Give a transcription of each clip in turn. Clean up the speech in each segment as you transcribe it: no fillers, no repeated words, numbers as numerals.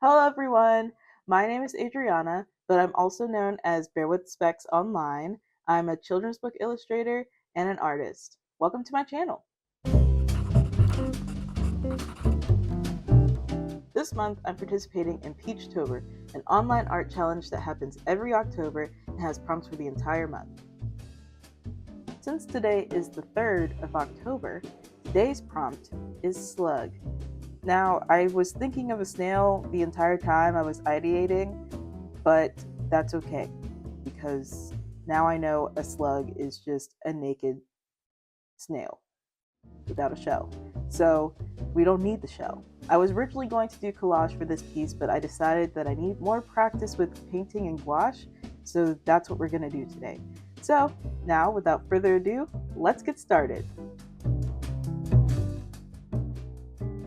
Hello everyone, my name is Adriana, but I'm also known as Bear with Specs online. I'm a children's book illustrator and an artist. Welcome to my channel. This month I'm participating in Peachtober, an online art challenge that happens every October and has prompts for the entire month. Since today is the 3rd of October, today's prompt is slug. Now, I was thinking of a snail the entire time I was ideating, but that's okay because now I know a slug is just a naked snail without a shell. So we don't need the shell. I was originally going to do collage for this piece, but I decided that I need more practice with painting and gouache, so that's what we're going to do today. So now, without further ado, let's get started.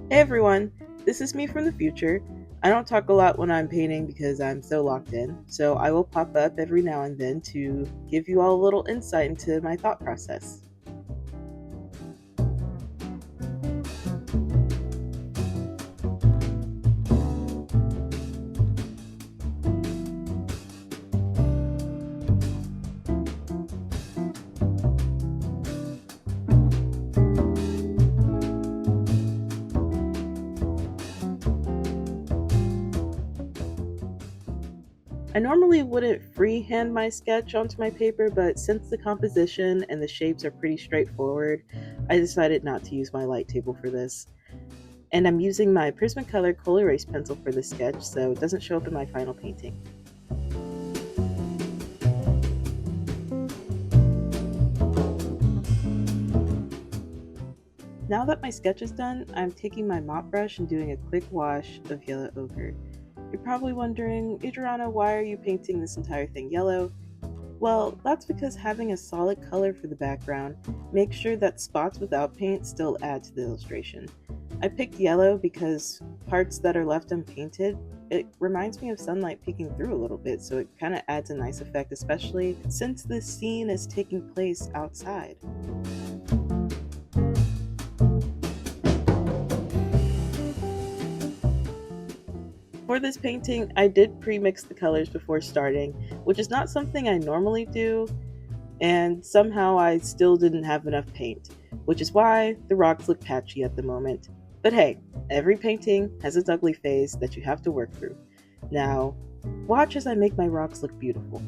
Hey everyone, this is me from the future. I don't talk a lot when I'm painting because I'm so locked in, so I will pop up every now and then to give you all a little insight into my thought process. I normally wouldn't freehand my sketch onto my paper, but since the composition and the shapes are pretty straightforward, I decided not to use my light table for this. And I'm using my Prismacolor Coal Erase pencil for this sketch, so it doesn't show up in my final painting. Now that my sketch is done, I'm taking my mop brush and doing a quick wash of yellow ochre. You're probably wondering, Adriana, why are you painting this entire thing yellow? Well, that's because having a solid color for the background makes sure that spots without paint still add to the illustration. I picked yellow because parts that are left unpainted, it reminds me of sunlight peeking through a little bit, so it kind of adds a nice effect, especially since this scene is taking place outside. For this painting, I did pre-mix the colors before starting, which is not something I normally do, and somehow I still didn't have enough paint, which is why the rocks look patchy at the moment. But hey, every painting has its ugly phase that you have to work through. Now, watch as I make my rocks look beautiful.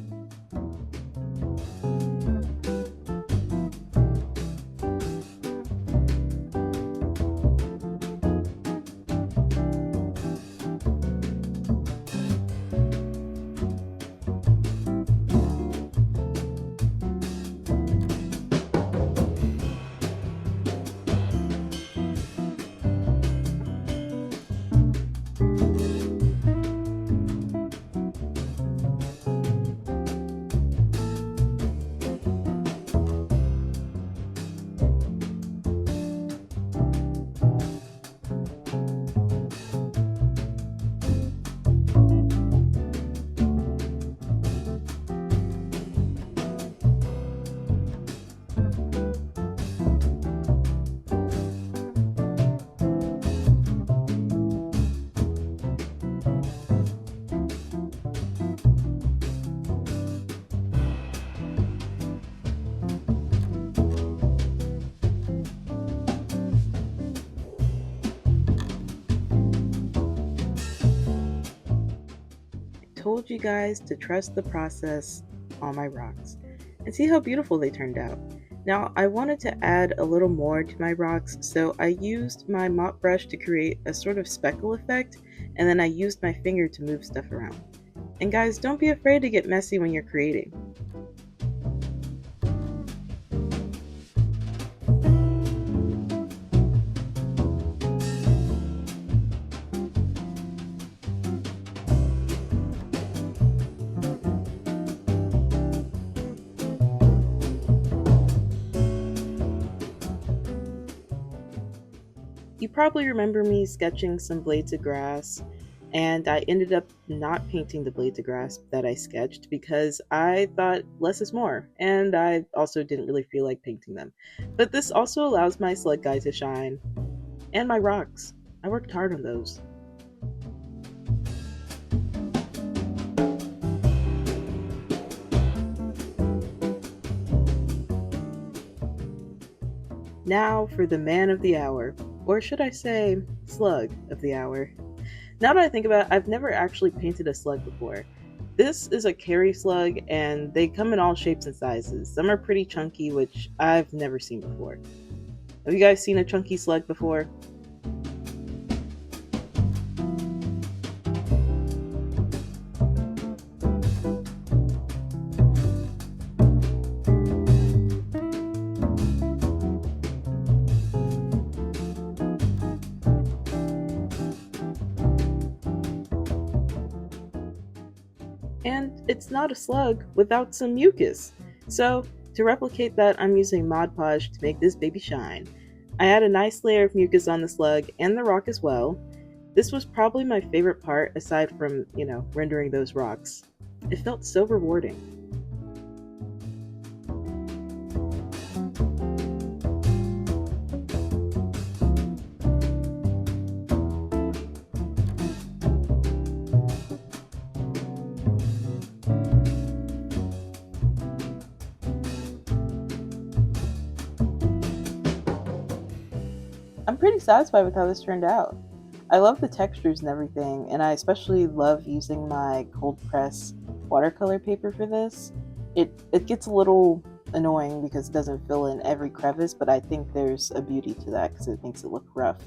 Told you guys to trust the process on my rocks and see how beautiful they turned out. Now I wanted to add a little more to my rocks, so I used my mop brush to create a sort of speckle effect, and then I used my finger to move stuff around. And guys, don't be afraid to get messy when you're creating. You probably remember me sketching some blades of grass, and I ended up not painting the blades of grass that I sketched because I thought less is more, and I also didn't really feel like painting them. But this also allows my slug guy to shine, and my rocks. I worked hard on those. Now for the man of the hour, or should I say, slug of the hour. Now that I think about it, I've never actually painted a slug before. This is a carry slug, and they come in all shapes and sizes. Some are pretty chunky, which I've never seen before. Have you guys seen a chunky slug before? And it's not a slug without some mucus. So, to replicate that, I'm using Mod Podge to make this baby shine. I add a nice layer of mucus on the slug and the rock as well. This was probably my favorite part aside from, rendering those rocks. It felt so rewarding. I'm pretty satisfied with how this turned out. I love the textures and everything, and I especially love using my cold press watercolor paper for this. It gets a little annoying because it doesn't fill in every crevice, but I think there's a beauty to that because it makes it look rough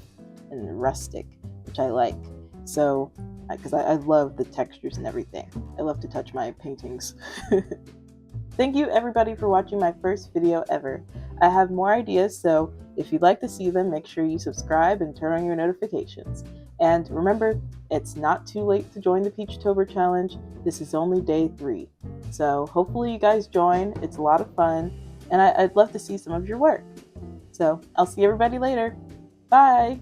and rustic, which I like. So, because I love the textures and everything. I love to touch my paintings. Thank you everybody for watching my first video ever. I have more ideas, so if you'd like to see them, make sure you subscribe and turn on your notifications. And remember, it's not too late to join the Peachtober challenge. This is only day 3. So hopefully you guys join. It's a lot of fun, and I'd love to see some of your work. So I'll see everybody later. Bye!